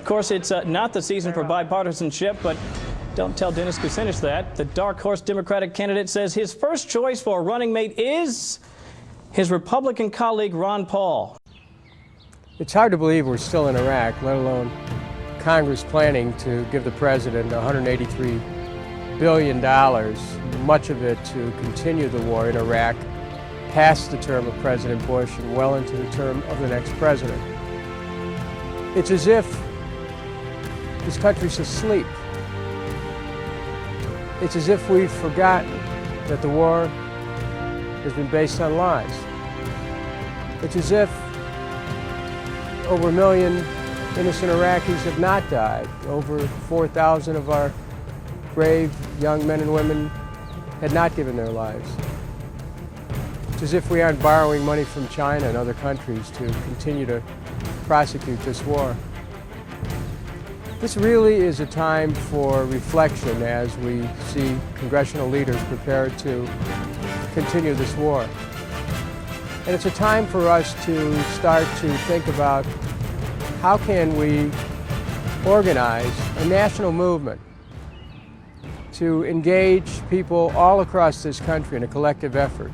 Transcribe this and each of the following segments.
course, it's not the season for bipartisanship, but don't tell Dennis Kucinich that. The dark horse Democratic candidate says his first choice for a running mate is his Republican colleague, Ron Paul. It's hard to believe we're still in Iraq, let alone Congress planning to give the president $183 billion, much of it to continue the war in Iraq past the term of President Bush and well into the term of the next president. It's as if this country's asleep. It's as if we've forgotten that the war has been based on lies. It's as if over 1 million innocent Iraqis have not died. Over 4,000 of our brave young men and women had not given their lives. It's as if we aren't borrowing money from China and other countries to continue to prosecute this war. This really is a time for reflection as we see congressional leaders prepared to continue this war. And it's a time for us to start to think about how can we organize a national movement to engage people all across this country in a collective effort,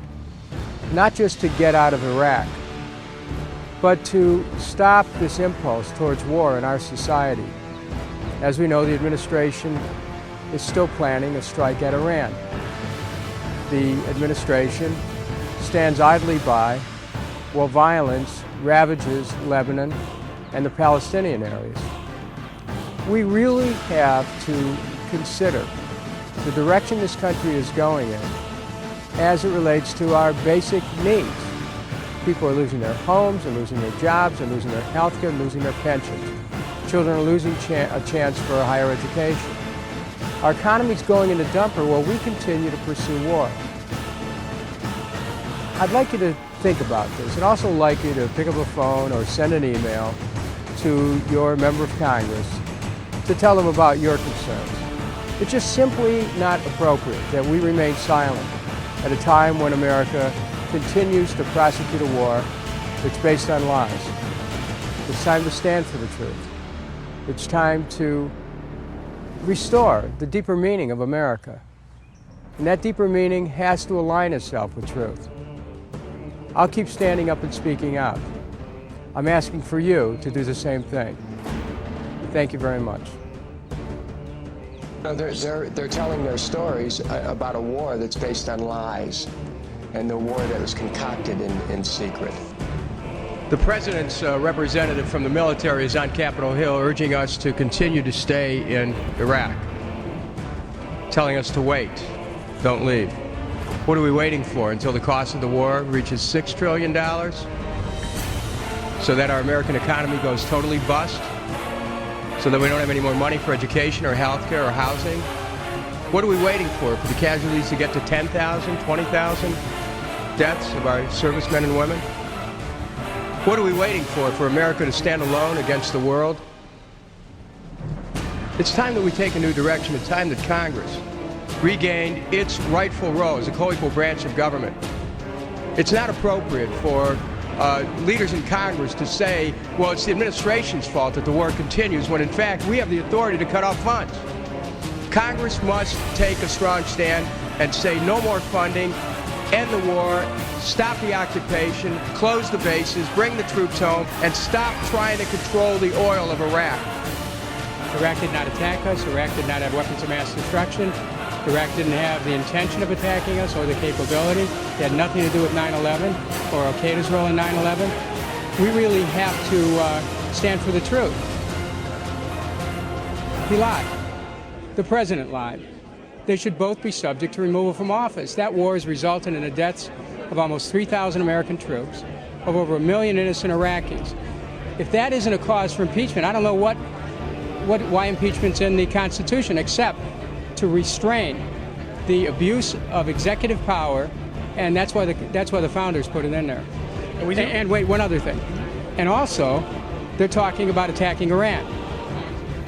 not just to get out of Iraq, but to stop this impulse towards war in our society. As we know, the administration is still planning a strike at Iran. The administration stands idly by while violence ravages Lebanon and the Palestinian areas. We really have to consider the direction this country is going in as it relates to our basic needs. People are losing their homes, and losing their jobs, and losing their health care, and losing their pensions. Children are losing a chance for a higher education. Our economy's going into dumper while we continue to pursue war. I'd like you to think about this, and also like you to pick up a phone or send an email to your member of Congress to tell them about your concerns. It's just simply not appropriate that we remain silent at a time when America continues to prosecute a war that's based on lies. It's time to stand for the truth. It's time to restore the deeper meaning of America. And that deeper meaning has to align itself with truth. I'll keep standing up and speaking out. I'm asking for you to do the same thing. Thank you very much. They're telling their stories about a war that's based on lies, and the war that was concocted in secret. The president's representative from the military is on Capitol Hill urging us to continue to stay in Iraq, telling us to wait, don't leave. What are we waiting for? Until the cost of the war reaches $6 trillion? So that our American economy goes totally bust? So that we don't have any more money for education or health care or housing? What are we waiting for the casualties to get to 10,000, 20,000 deaths of our servicemen and women? What are we waiting for America to stand alone against the world? It's time that we take a new direction. It's time that Congress regained its rightful role as a co-equal branch of government. It's not appropriate for leaders in Congress to say, well, it's the administration's fault that the war continues, when in fact we have the authority to cut off funds. Congress must take a strong stand and say no more funding, end the war, stop the occupation, close the bases, bring the troops home, and stop trying to control the oil of Iraq. Iraq did not attack us. Iraq did not have weapons of mass destruction. Iraq didn't have the intention of attacking us or the capability. It had nothing to do with 9/11 or Al-Qaeda's role in 9/11. We really have to stand for the truth. He lied. The president lied. They should both be subject to removal from office. That war has resulted in the deaths of almost 3,000 American troops, of over 1 million innocent Iraqis. If that isn't a cause for impeachment, I don't know why impeachment's in the Constitution, except to restrain the abuse of executive power, and that's why the founders put it in there. And wait, one other thing. And also, they're talking about attacking Iran.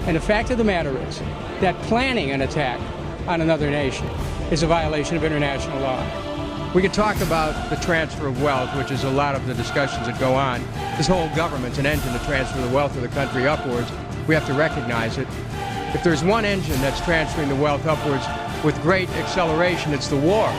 And the fact of the matter is that planning an attack on another nation is a violation of international law. We could talk about the transfer of wealth, which is a lot of the discussions that go on. This whole government's an engine to transfer the wealth of the country upwards. We have to recognize it. If there's one engine that's transferring the wealth upwards with great acceleration, it's the war.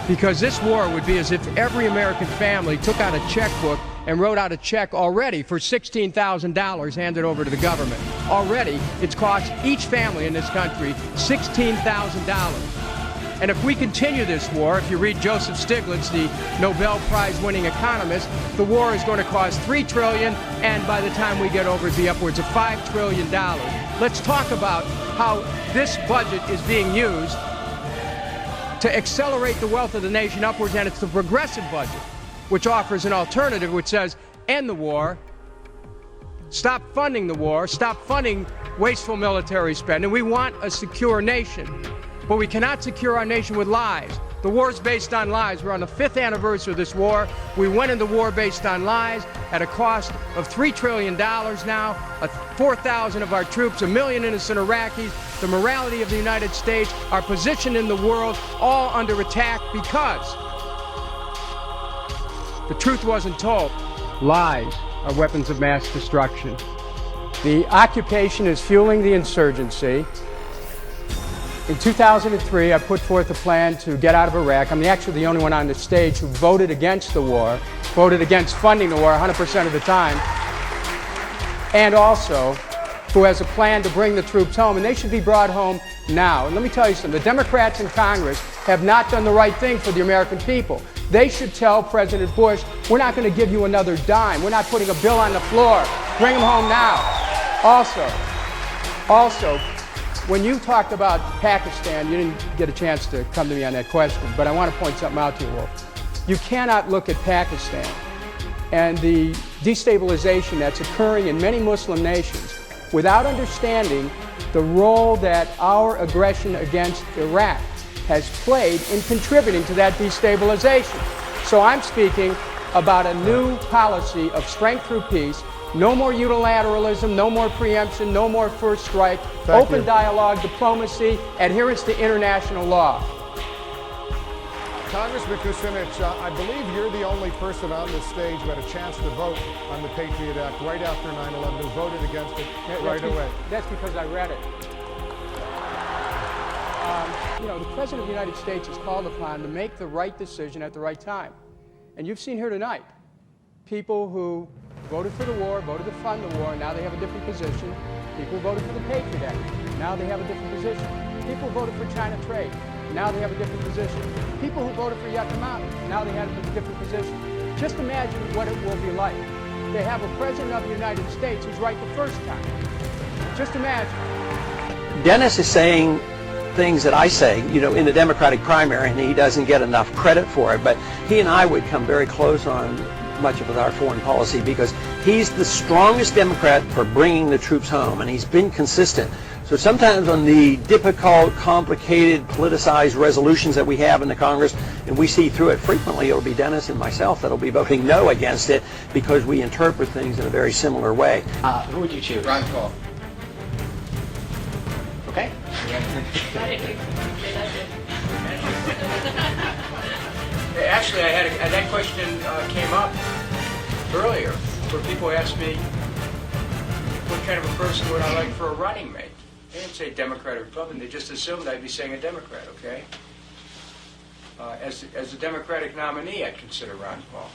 Because this war would be as if every American family took out a checkbook and wrote out a check already for $16,000 handed over to the government. Already, it's cost each family in this country $16,000. And if we continue this war, if you read Joseph Stiglitz, the Nobel Prize-winning economist, the war is going to cost $3 trillion, and by the time we get over, it'll be upwards of $5 trillion. Let's talk about how this budget is being used to accelerate the wealth of the nation upwards, and it's the progressive budget, which offers an alternative which says, end the war, stop funding the war, stop funding wasteful military spending. We want a secure nation, but we cannot secure our nation with lies. The war is based on lies. We're on the 5th anniversary of this war. We went into war based on lies at a cost of $3 trillion now, 4,000 of our troops, 1 million innocent Iraqis, the morality of the United States, our position in the world, all under attack because the truth wasn't told. Lies are weapons of mass destruction. The occupation is fueling the insurgency. In 2003, I put forth a plan to get out of Iraq. I'm actually the only one on the stage who voted against the war, voted against funding the war 100% of the time, and also who has a plan to bring the troops home, and they should be brought home now. And let me tell you something, the Democrats in Congress have not done the right thing for the American people. They should tell President Bush, we're not going to give you another dime. We're not putting a bill on the floor. Bring them home now. Also, when you talked about Pakistan, you didn't get a chance to come to me on that question, but I want to point something out to you, Wolf. You cannot look at Pakistan and the destabilization that's occurring in many Muslim nations without understanding the role that our aggression against Iraq has played in contributing to that destabilization. So I'm speaking about a new policy of strength through peace. No more unilateralism, no more preemption, no more first strike, open dialogue, diplomacy, adherence to international law. Congressman Kucinich, I believe you're the only person on this stage who had a chance to vote on the Patriot Act right after 9/11, who voted against it right away. That's because I read it. You know, the President of the United States is called upon to make the right decision at the right time. And you've seen here tonight people who voted for the war, voted to fund the war, now they have a different position. People who voted for the Patriot Act, now they have a different position. People who voted for China trade, now they have a different position. People who voted for Yucca Mountain, now they have a different position. Just imagine what it will be like. They have a President of the United States who's right the first time. Just imagine. Dennis is saying things that I say, you know, in the Democratic primary, and he doesn't get enough credit for it, but he and I would come very close on much of our foreign policy because he's the strongest Democrat for bringing the troops home, and he's been consistent. So sometimes on the difficult, complicated, politicized resolutions that we have in the Congress, and we see through it frequently, it'll be Dennis and myself that'll be voting no against it because we interpret things in a very similar way. Who would you choose? Ron Paul. Okay. Actually, that question came up earlier, where people asked me, what kind of a person would I like for a running mate? They didn't say Democrat or Republican, they just assumed I'd be saying a Democrat, okay? As a Democratic nominee, I'd consider Ron Paul.